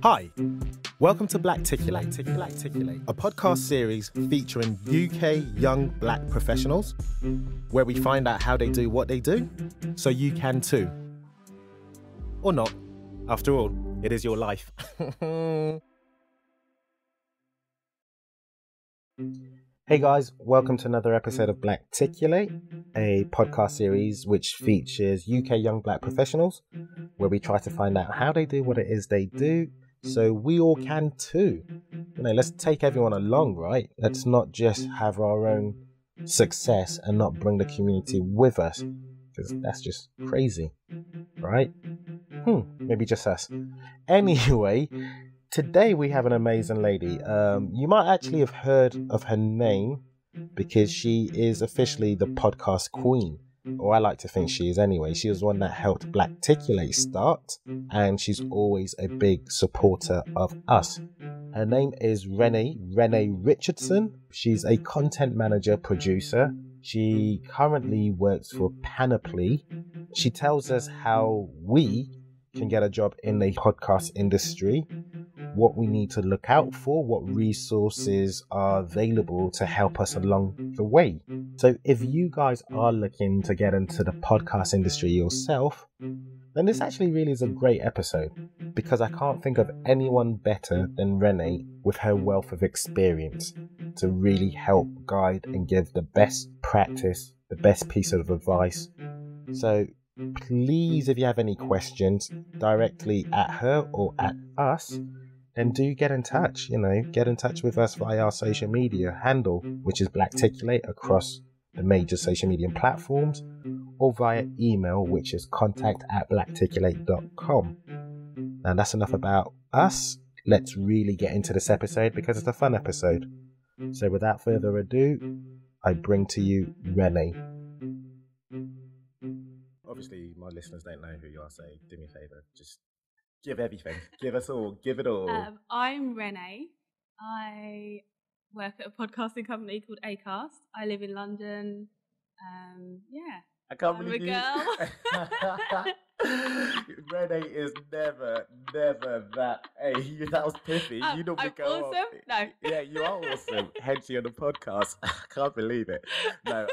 Hi, welcome to Blacticulate, a podcast series featuring UK young black professionals, where we find out how they do what they do, so you can too. Or not. After all, it is your life. Hey guys, welcome to another episode of Blacticulate, a podcast series which features UK young black professionals, where we try to find out how they do what it is they do, so we all can too. Let's take everyone along, right? Let's not just have our own success and not bring the community with us, because that's just crazy, right? Maybe just us. Anyway, today we have an amazing lady. You might actually have heard of her name because she is officially the podcast queen. Or I like to think she is anyway. She was one that helped Blacticulate start, and she's always a big supporter of us. Her name is Renay Richardson. She's a content manager producer. She currently works for Panoply. She tells us how we can get a job in the podcast industry, what we need to look out for, what resources are available to help us along the way. So if you guys are looking to get into the podcast industry yourself, then this actually really is a great episode, because I can't think of anyone better than Renay with her wealth of experience to really help guide and give the best practice, the best piece of advice. So please, if you have any questions directly at her or at us, then do get in touch. Get in touch with us via our social media handle, which is Blacticulate across the major social media platforms, or via email, which is contact@blacticulate.com. Now that's enough about us. Let's really get into this episode because it's a fun episode. So without further ado, I bring to you Renay. Obviously, my listeners don't know who you are, so do me a favour. Just give everything. Give us all. Give it all. I'm Renay. I work at a podcasting company called Acast. I live in London. I can't I'm believe a girl. Renay is never that. Hey, that was pithy. You normally I'm go awesome. on. No. Yeah, you are awesome. Hence you're on the podcast. I can't believe it. No.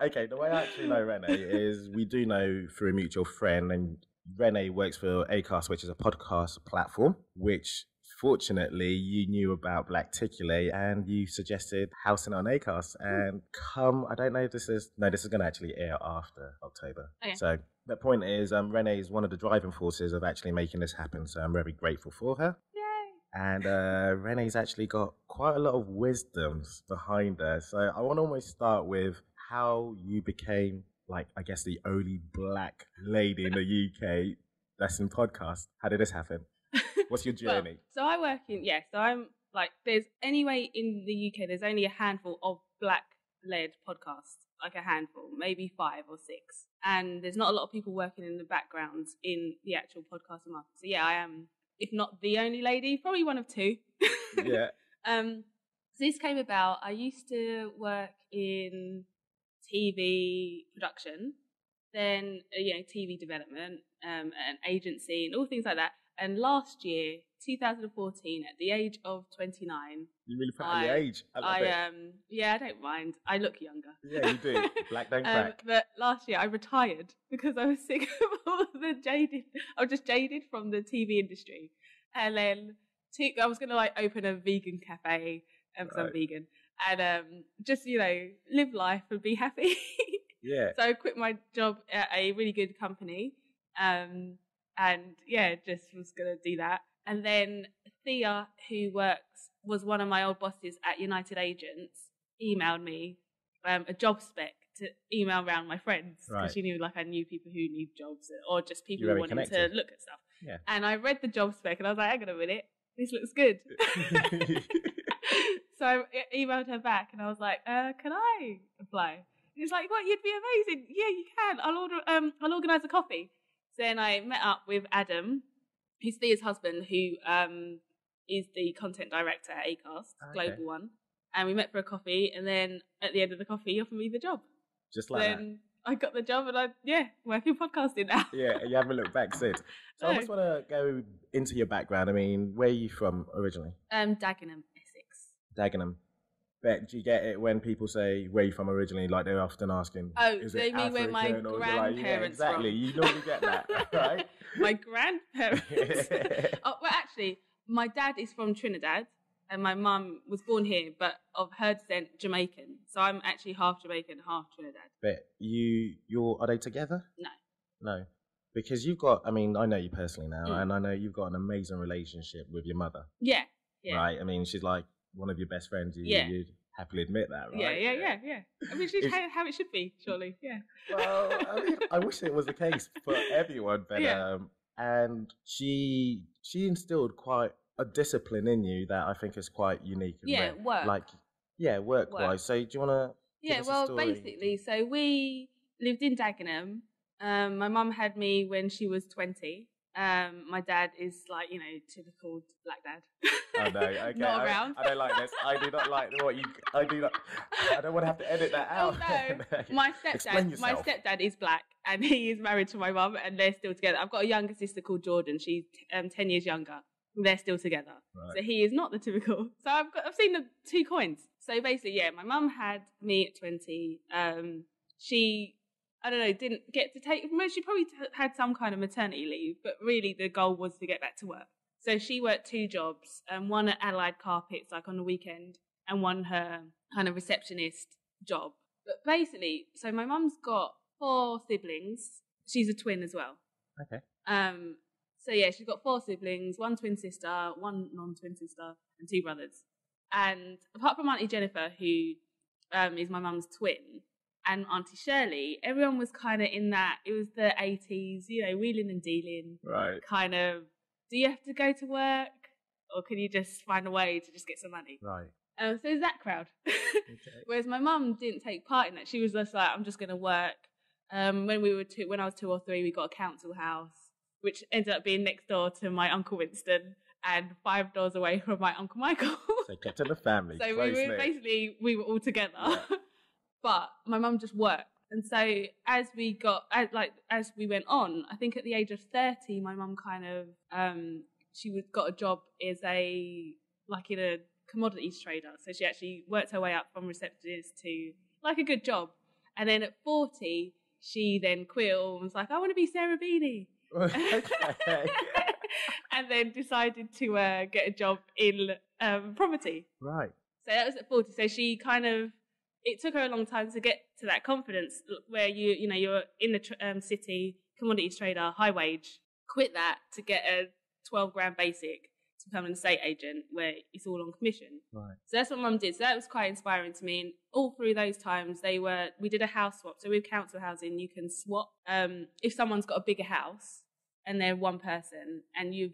Okay. The way I actually know Renay is we do know through a mutual friend, and Renay works for Acast, which is a podcast platform, which fortunately you knew about Blacticulate and you suggested housing on Acast. And I don't know if this is going to actually air after October. Okay. So the point is, Renay is one of the driving forces of actually making this happen. So I'm very grateful for her. Yay. And Renay's actually got quite a lot of wisdoms behind her. So I want to almost start with how you became, I guess, the only black lady in the UK that's in podcast. How did this happen? What's your journey? So I work so I'm there's anyway in the UK, there's only a handful of black-led podcasts, a handful, maybe 5 or 6. And there's not a lot of people working in the background in the actual podcasting market. So I am, if not the only lady, probably one of 2. Yeah. So this came about, I used to work in TV production, then TV development, an agency, and all things like that. And last year, 2014, at the age of 29, you really proud of your age. I love it. I don't mind. I look younger. Yeah, you do. Black don't crack. But last year I retired because I was sick of all the jaded. I was just jaded from the TV industry, and then I was going to open a vegan cafe because I'm vegan, and just live life and be happy. Yeah. So I quit my job at a really good company, and just was going to do that. And then Thea, who was one of my old bosses at United Agents, emailed me a job spec to email around my friends, because she knew I knew people who need jobs, or just people who wanted to look at stuff. Yeah. And I read the job spec and I was like, hang on a minute, this looks good. So I emailed her back and I was like, can I apply? It's like, what? You'd be amazing. Yeah, you can. I'll organise a coffee. So then I met up with Adam, who's Thea's husband, who is the content director at Acast, global one. And we met for a coffee, and then at the end of the coffee, he offered me the job. Just like then I got the job and work in podcasting now. Yeah, you haven't looked back since. So I just want to go into your background. I mean, where are you from originally? Dagenham, Essex. Dagenham. But do you get it when people say where are you from originally? Like they're often asking. Oh, they mean where my grandparents exactly. from. You normally get that, right? My grandparents. Well, actually, my dad is from Trinidad, and my mum was born here, but of her descent, Jamaican. So I'm actually half Jamaican, half Trinidad. But are they together? No. Because you've got, I mean, I know you personally now, and I know you've got an amazing relationship with your mother. Yeah. Right? I mean, she's like one of your best friends. You'd happily admit that, right? Yeah. I mean, she's how it should be, surely, yeah. Well, I mean, I wish it was the case for everyone, but, and she instilled quite a discipline in you that I think is quite unique. And work-wise. So do you want to give us a story? Basically, so we lived in Dagenham. My mum had me when she was 20. My dad is like, typical black dad. Oh no, okay. Not around. I don't like this. I do not like I don't want to have to edit that out. Oh no. My stepdad is black and he is married to my mum and they're still together. I've got a younger sister called Jordan. She's 10 years younger. They're still together. Right. So he is not the typical. So I've seen the two coins. So basically, my mum had me at 20. She, I don't know, didn't get to take, she probably had some kind of maternity leave, but really the goal was to get back to work. So she worked 2 jobs, one at Allied Carpets, like on the weekend, and one her kind of receptionist job. But basically, so my mum's got 4 siblings. She's a twin as well. Okay. So she's got 4 siblings, 1 twin sister, 1 non-twin sister, and 2 brothers. And apart from Auntie Jennifer, who is my mum's twin, and Auntie Shirley, everyone was kind of in that, it was the 80s, wheeling and dealing. Right. Kind of, do you have to go to work? Or can you just find a way to just get some money? Right. So it's that crowd. Okay. Whereas my mum didn't take part in that. She was just like, I'm just going to work. When I was 2 or 3, we got a council house, which ended up being next door to my Uncle Winston and 5 doors away from my Uncle Michael. So kept in the family. So we were all together. Yeah. But my mum just worked. And so as we went on, I think at the age of 30, my mum kind of, got a job as in a commodities trader. So she actually worked her way up from receptionist to like a good job. And then at 40, she then quit and was like, I want to be Sarah Beanie. Okay. And then decided to get a job in property. Right. So that was at 40. So she kind of, it took her a long time to get to that confidence where you're in the city, commodities trader, high wage, quit that to get a 12 grand basic to become an estate agent where it's all on commission. Right. So that's what Mum did. So that was quite inspiring to me. And all through those times, we did a house swap. So with council housing, you can swap. If someone's got a bigger house and they're one person and you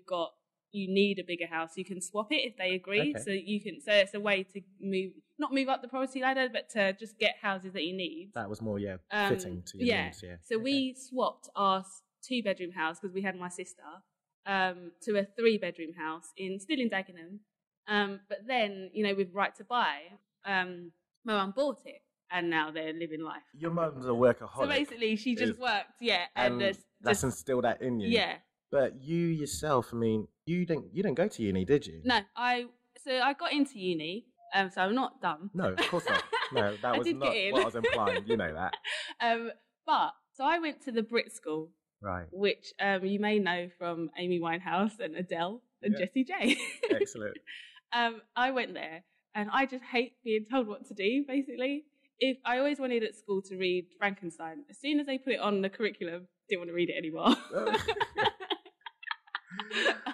need a bigger house, you can swap it if they agree. Okay. So it's a way to not move up the property ladder, but to just get houses that you need. That was more, fitting to your needs, yeah. So we swapped our 2-bedroom house, because we had my sister, to a 3-bedroom house still in Dagenham. But then, with Right to Buy, my mum bought it, and now they're living life. Your mum's a workaholic. So basically, she just worked, and that's instilled that in you. Yeah. But you yourself, I mean, you didn't go to uni, did you? No, I got into uni, so I'm not dumb. No, of course not. No, that was not what I was implying. You know that. So I went to the Brit School, right? Which you may know from Amy Winehouse and Adele and Jessie J. Excellent. I went there, and I just hate being told what to do. Basically, I always wanted at school to read Frankenstein. As soon as they put it on the curriculum, didn't want to read it anymore.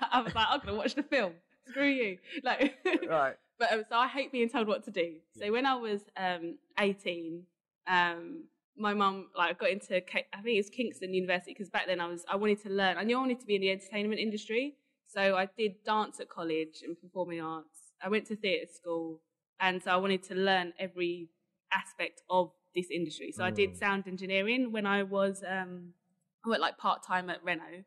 I was like, I'm going to watch the film. Screw you. Right. But so I hate being told what to do. So when I was 18, my mum got into, I think it's Kingston University, because back then I wanted to learn. I knew I wanted to be in the entertainment industry. So I did dance at college and performing arts. I went to theatre school, and so I wanted to learn every aspect of this industry. So I did sound engineering when I was, I went part-time at Renault.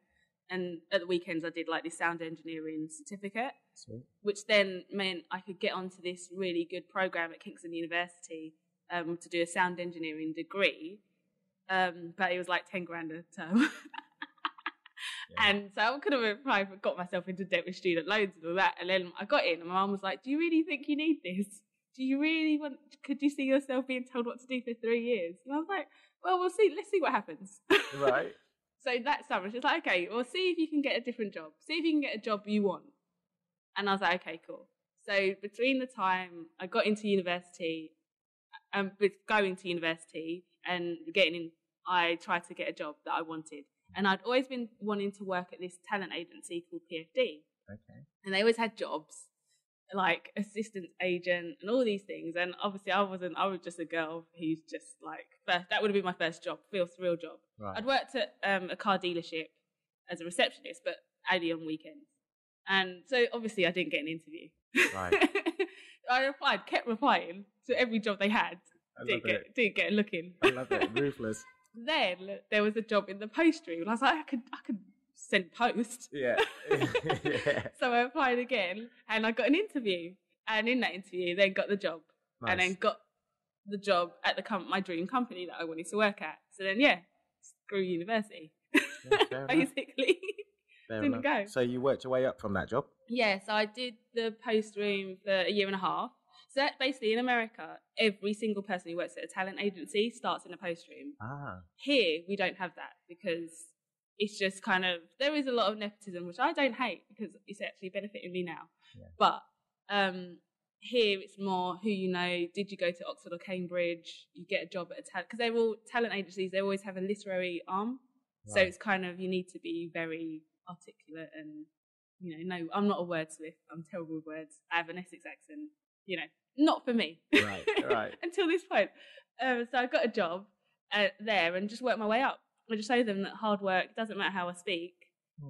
And at the weekends, I did this sound engineering certificate, Sweet. Which then meant I could get onto this really good program at Kingston University to do a sound engineering degree. but it was like 10 grand a term. And so I could have got myself into debt with student loans and all that. And then I got in and my mum was like, do you really think you need this? Do you really could you see yourself being told what to do for 3 years? And I was like, well, we'll see. Let's see what happens. Right. So that summer, she's like, okay, well, see if you can get a different job. See if you can get a job you want. And I was like, okay, cool. So between the time I got into university, with going to university and getting in, I tried to get a job that I wanted. And I'd always been wanting to work at this talent agency called PFD. Okay. And they always had jobs, like assistant agent and all these things. And obviously I was just a girl who's just like, that would have been my first job, real job. Right. I'd worked at a car dealership as a receptionist, but only on weekends. And so obviously I didn't get an interview. Right. I kept replying to every job they had. Didn't get a look in. I love it. Ruthless. Then there was a job in the post room, and I was like, I could send post. Yeah. Yeah. So I applied again, and I got an interview. And in that interview, then got the job. Nice. And then got the job at my dream company that I wanted to work at. So then, screw university. Yeah, basically. Didn't go. So you worked your way up from that job? Yeah, so I did the post room for a year and a half. So that basically in America, every single person who works at a talent agency starts in a post room. Here, we don't have that because it's just kind of, there is a lot of nepotism, which I don't hate because it's actually benefiting me now. Yeah. But here it's more who you know, did you go to Oxford or Cambridge, you get a job at a talent, because they're all talent agencies, they always have a literary arm. Right. So it's kind of, you need to be very articulate and, no, I'm not a wordsmith, I'm terrible with words, I have an Essex accent, not for me. Right. Until this point. So I got a job there and just worked my way up. I just showed them that hard work, doesn't matter how I speak,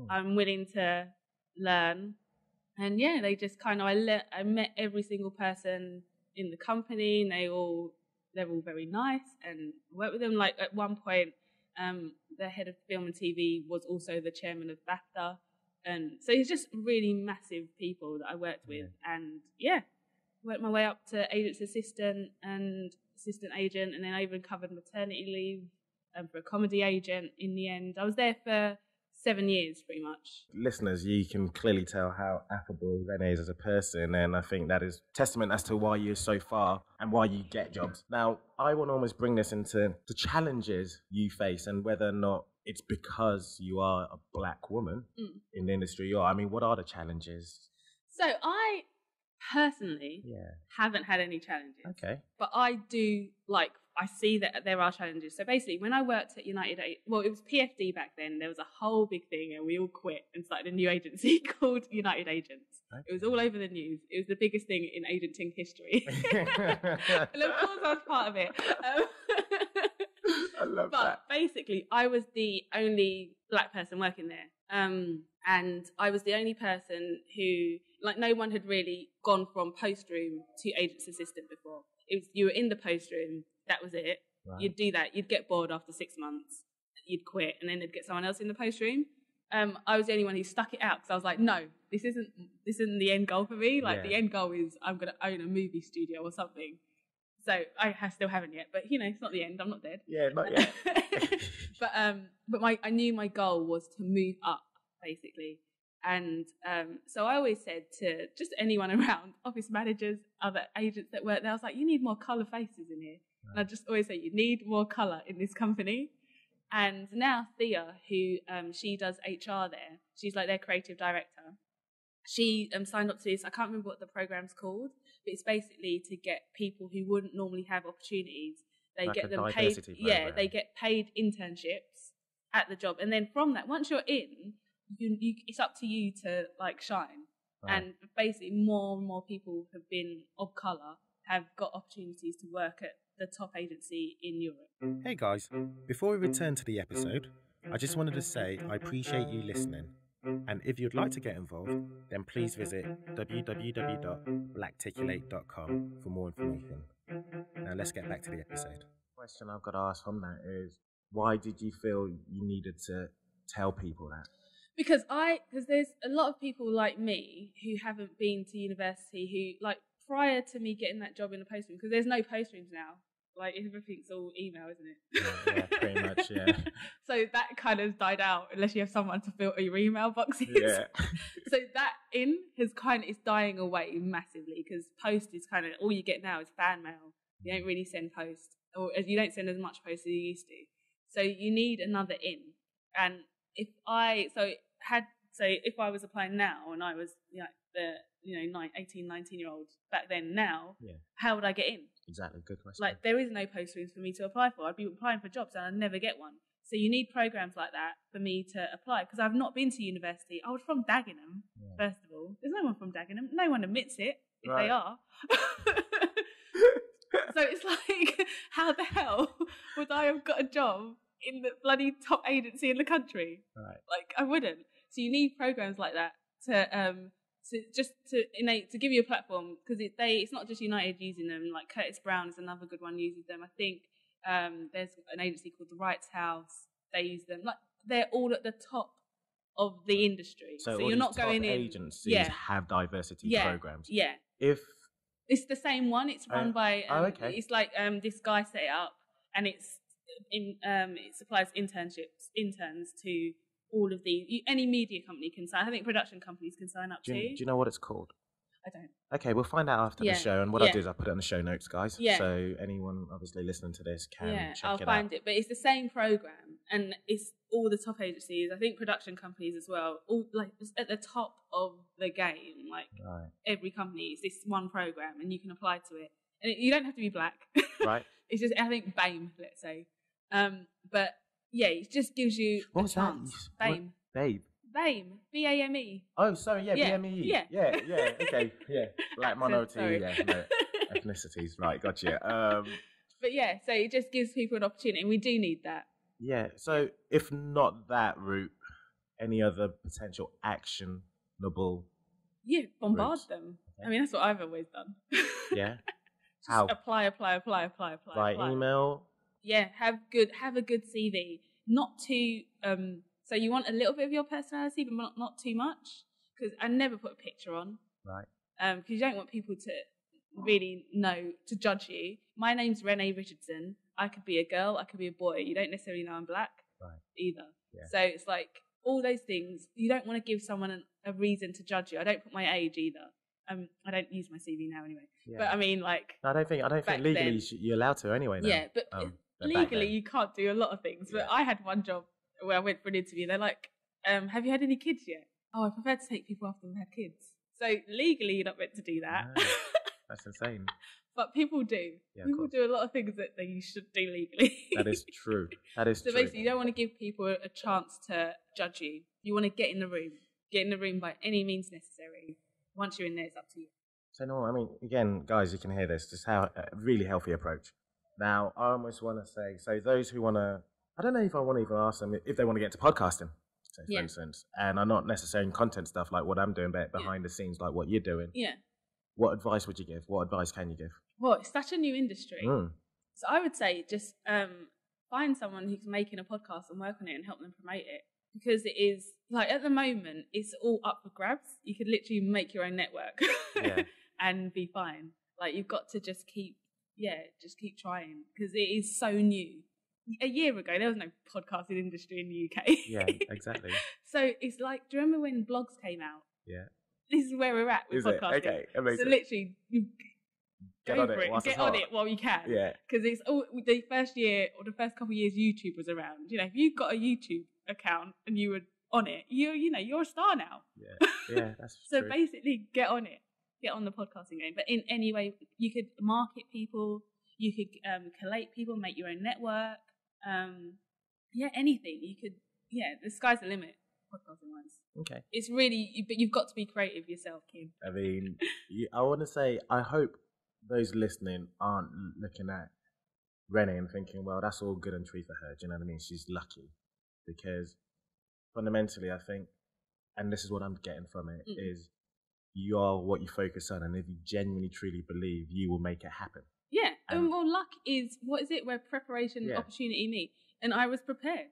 I'm willing to learn. And they just kind of, I met every single person in the company and they're all very nice and I worked with them. Like at one point, the head of film and TV was also the chairman of BAFTA. And so it's just really massive people that I worked with. And worked my way up to agent's assistant and assistant agent, and then I even covered maternity leave for a comedy agent in the end. I was there for 7 years, pretty much. Listeners, you can clearly tell how affable Renay is as a person, and I think that is testament as to why you're so far and why you get jobs. Now, I want to almost bring this into the challenges you face and whether or not it's because you are a black woman in the industry. Or, I mean, what are the challenges? So I personally haven't had any challenges. Okay. But I do, I see that there are challenges. So basically, when I worked at it was PFD back then, there was a whole big thing and we all quit and started a new agency called United Agents. Okay. It was all over the news. It was the biggest thing in agenting history. And of course I was part of it. I love that. But basically, I was the only black person working there. And I was the only person who, no one had really gone from post room to agent's assistant before. You were in the post room, that was it. Right. You'd do that, you'd get bored after 6 months, you'd quit, and then they'd get someone else in the post room. I was the only one who stuck it out because I was like, no, this isn't the end goal for me. The end goal is I'm going to own a movie studio or something. So I still haven't yet, but it's not the end. I'm not dead. Yeah, not yet. But I knew my goal was to move up, basically. And so I always said to just anyone around, office managers, other agents that work there, I was like, you need more colour faces in here. Right. And I just always say, you need more colour in this company. And now Thea, who she does HR there, she's like their creative director. She signed up to this, I can't remember what the program's called, but it's basically to get people who wouldn't normally have opportunities. They get them paid. Program. Yeah, they get paid internships at the job. And then from that, once you're in, it's up to you to shine. Right. And basically more and more people have been of colour, have got opportunities to work at the top agency in Europe. Hey guys, before we return to the episode, I just wanted to say I appreciate you listening. And if you'd like to get involved, then please visit www.blacticulate.com for more information. Now let's get back to the episode. The question I've got to ask from that is, why did you feel you needed to tell people that? Because there's a lot of people like me who haven't been to university who, prior to me getting that job in the post room, because there's no post rooms now. Like everything's all email, isn't it? Yeah, pretty much, yeah. So that kind of died out unless you have someone to filter your email boxes. Yeah. So that is dying away massively because post is kind of all you get now is fan mail. You don't really send post, or you don't send as much post as you used to. So you need another in. And if I was applying now and I was 18, 19-year-old back then now, how would I get in? Exactly, good question. Like there is no post rooms for me to apply for. I'd be applying for jobs and I'd never get one. So you need programs like that for me to apply because I've not been to university. I was from Dagenham, first of all. There's no one from Dagenham. No one admits it if they are. So it's like, how the hell would I have got a job in the bloody top agency in the country? Right. Like I wouldn't. So you need programs like that to give you a platform because it's not just United using them. Like Curtis Brown is another good one uses them. I think there's an agency called the Rights House. They use them. Like they're all at the top of the industry. So you're not going in. Agencies have diversity programs. Yeah. If it's the same one, it's run by. okay. It's like this guy set it up, and it supplies interns to all of any media company can sign. I think production companies can sign up too. Do you know what it's called? I don't. Okay, we'll find out after the show. And what I'll do is I'll put it in the show notes, guys. Yeah. So anyone obviously listening to this can check it out. I'll find it. But it's the same program, and it's all the top agencies. I think production companies as well. All like at the top of the game. Like every company is this one program, and you can apply to it. And you don't have to be black. Right. It's just I think BAME, let's say. But yeah, it just gives you a chance. BAME. BAME. BAME. BAME. Oh, sorry, BAME. Yeah. Okay, Black minority, ethnicities. Right, gotcha. But yeah, so it just gives people an opportunity, and we do need that. Yeah, so if not that route, any other potential actionable? Yeah, bombard them. Okay. I mean, that's what I've always done. Yeah. How? Apply. By email. Yeah, have a good CV. Not too. So you want a little bit of your personality, but not too much. Because I never put a picture on. Right. Because you don't want people to really know to judge you. My name's Renay Richardson. I could be a girl. I could be a boy. You don't necessarily know I'm black. Right. Either. Yeah. So it's like all those things. You don't want to give someone a reason to judge you. I don't put my age either. I don't use my CV now anyway. Yeah. But I mean, like, I don't think legally you're allowed to anyway. Now. Yeah, but legally you can't do a lot of things. But I had one job where I went for an interview. They're like, "Have you had any kids yet?" Oh, I prefer to take people after they've had kids. So legally, you're not meant to do that. No, that's insane. But people do. Yeah, people do a lot of things that you should do legally. That is true. So basically, you don't want to give people a chance to judge you. You want to get in the room. Get in the room by any means necessary. Once you're in there, it's up to you. So, no, I mean, again, guys, you can hear this. Just how a really healthy approach. Now, I almost want to say, so those who want to, I don't know if I want to even ask them if they want to get into podcasting, say, for instance, and I'm not necessarily in content stuff like what I'm doing, but behind the scenes, like what you're doing. Yeah. What advice would you give? What advice can you give? Well, it's such a new industry. So I would say just find someone who's making a podcast and work on it and help them promote it. Because it is, like, at the moment, it's all up for grabs. You could literally make your own network and be fine. Like, you've got to just keep trying. Because it is so new. A year ago, there was no podcasting industry in the UK. Yeah, exactly. So it's like, do you remember when blogs came out? Yeah. This is where we're at with podcasting. Okay, amazing. So literally, you get on it while you can. Yeah. Because it's all the first year or the first couple of years YouTube was around. You know, if you've got a YouTube account and you were on it, you're a star now. Yeah, that's so true. Basically, get on it. Get on the podcasting game. But in any way, you could market people. You could collate people, make your own network. Anything. You could. Yeah, the sky's the limit. Podcasting wise. Okay. It's really, but you've got to be creative yourself, Kim. I mean, I want to say, I hope those listening aren't looking at Renay and thinking, well, that's all good and true for her. Do you know what I mean? She's lucky. Because fundamentally, I think, and this is what I'm getting from it, is you are what you focus on. And if you genuinely, truly believe, you will make it happen. Yeah. And well, luck is, what is it, where preparation and opportunity meet? And I was prepared.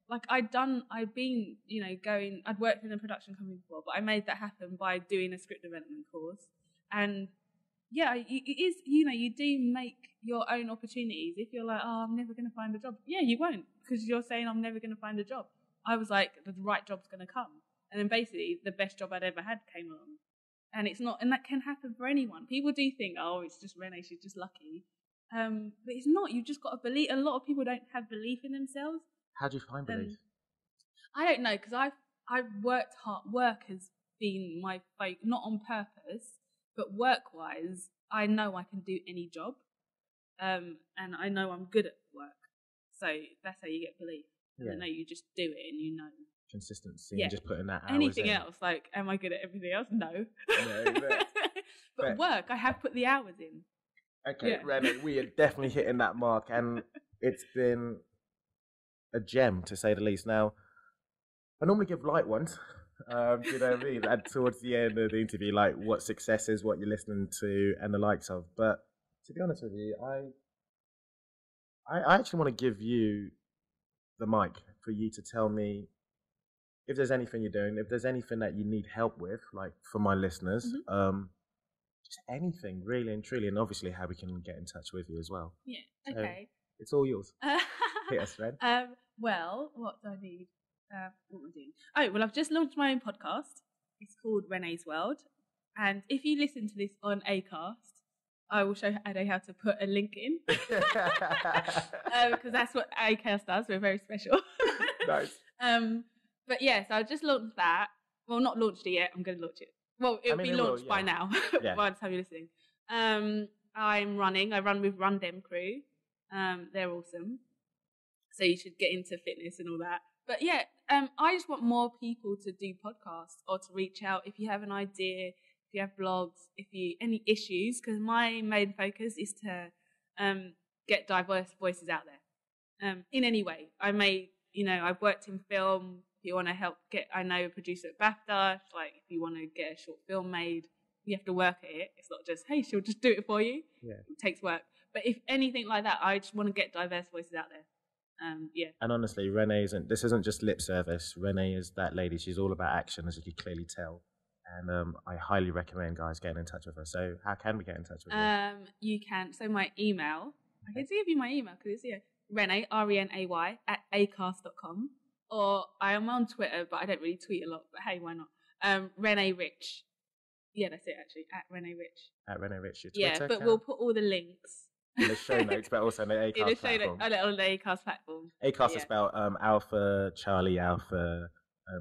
Like I'd been, I'd worked in a production company before, but I made that happen by doing a script development course. And it is, you do make your own opportunities. If you're like, oh, I'm never going to find a job. Yeah, you won't, because you're saying I'm never going to find a job. I was like, the right job's going to come. And then basically the best job I'd ever had came along. And it's not, and that can happen for anyone. People do think, oh, it's just Renay, she's just lucky. But it's not. You've just got to believe. A lot of people don't have belief in themselves. How do you find belief? I don't know, because I've worked hard. Work has been my focus, not on purpose, but work-wise, I know I can do any job, and I know I'm good at work. So that's how you get belief. And I know you just do it, and you know. Consistency and just putting that hours anything in. Else, like, am I good at everything else? No. But work, I have put the hours in. Okay, Renay, we are definitely hitting that mark, and it's been a gem, to say the least. Now, I normally give light ones, do you know what I mean? And towards the end of the interview, like what success is, what you're listening to, and the likes of. But to be honest with you, I actually want to give you the mic for you to tell me if there's anything you're doing, if there's anything that you need help with, like for my listeners, just anything really and truly, and obviously how we can get in touch with you as well. Yeah, okay. So it's all yours. Hit us, Red. Well, what do I need? What am I doing? Oh, well, I've just launched my own podcast. It's called Renays World. And if you listen to this on Acast, I will show Ade how to put a link in. Because that's what Acast does. We're very special. Nice. But yeah, so I just launched that. Well, not launched it yet. I'm going to launch it. Well, it'll be launched by now, by the time you're listening. I'm running. I run with Run Dem Crew. They're awesome. So you should get into fitness and all that. But yeah, I just want more people to do podcasts or to reach out if you have an idea, if you have blogs, any issues, because my main focus is to get diverse voices out there in any way. I've worked in film. If you want to help I know a producer at BAFTA. Like, if you want to get a short film made, you have to work at it. It's not just, hey, she'll just do it for you. Yeah. It takes work. But if anything like that, I just want to get diverse voices out there. And honestly, Renay this isn't just lip service. Renay is that lady. She's all about action, as you could clearly tell. And I highly recommend guys getting in touch with her. So how can we get in touch with you? You can. So my email, I can give you my email because it's here. Renay, RENAY, @acast.com. Or I am on Twitter, but I don't really tweet a lot. But hey, why not? Renay Rich. Yeah, that's it actually. @Renay Rich. @Renay Rich. Your Twitter account. But we'll put all the links in the show notes, but also on the Acast platform. On the Acast platform. Acast is spelled Alpha Charlie Alpha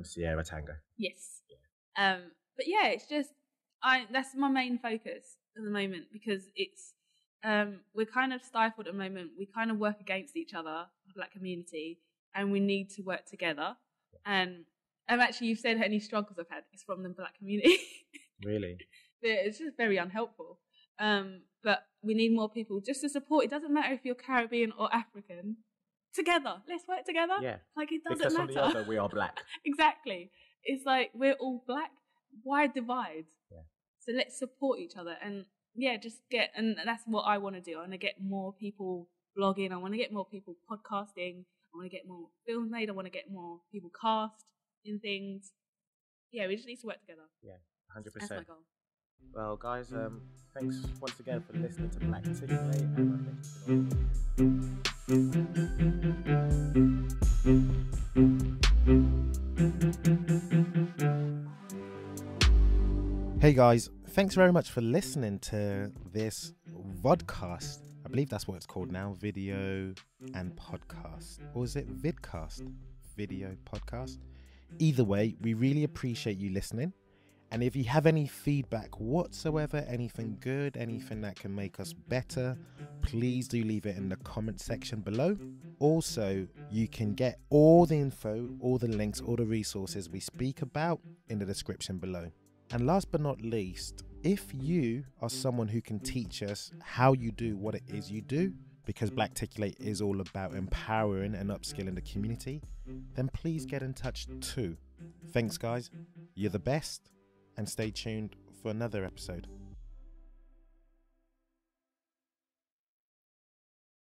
Sierra Tango. Yes. Yeah. But yeah, it's just that's my main focus at the moment, because it's we're kind of stifled at the moment. We kind of work against each other, the Black community, and we need to work together. And actually, you've said any struggles I've had, it's from the Black community. Really? It's just very unhelpful. But we need more people just to support. It doesn't matter if you're Caribbean or African. Together, let's work together. Yeah. Like, it doesn't matter. Because from the other, we are Black. Exactly. It's like, we're all Black. Why divide? Yeah. So let's support each other, and and that's what I want to do. I want to get more people blogging. I want to get more people podcasting. I want to get more films made. I want to get more people cast in things. Yeah, we just need to work together. Yeah, 100%. That's my goal. Well, guys, thanks once again for listening to Blacticulate, Hey guys, thanks very much for listening to this vodcast. I believe that's what it's called now, video and podcast. Or is it vidcast? Video podcast? Either way, we really appreciate you listening. And if you have any feedback whatsoever, anything good, anything that can make us better, please do leave it in the comment section below. Also, you can get all the info, all the links, all the resources we speak about in the description below. And last but not least, if you are someone who can teach us how you do what it is you do, because Blacticulate is all about empowering and upskilling the community, then please get in touch too. Thanks guys, you're the best, and stay tuned for another episode.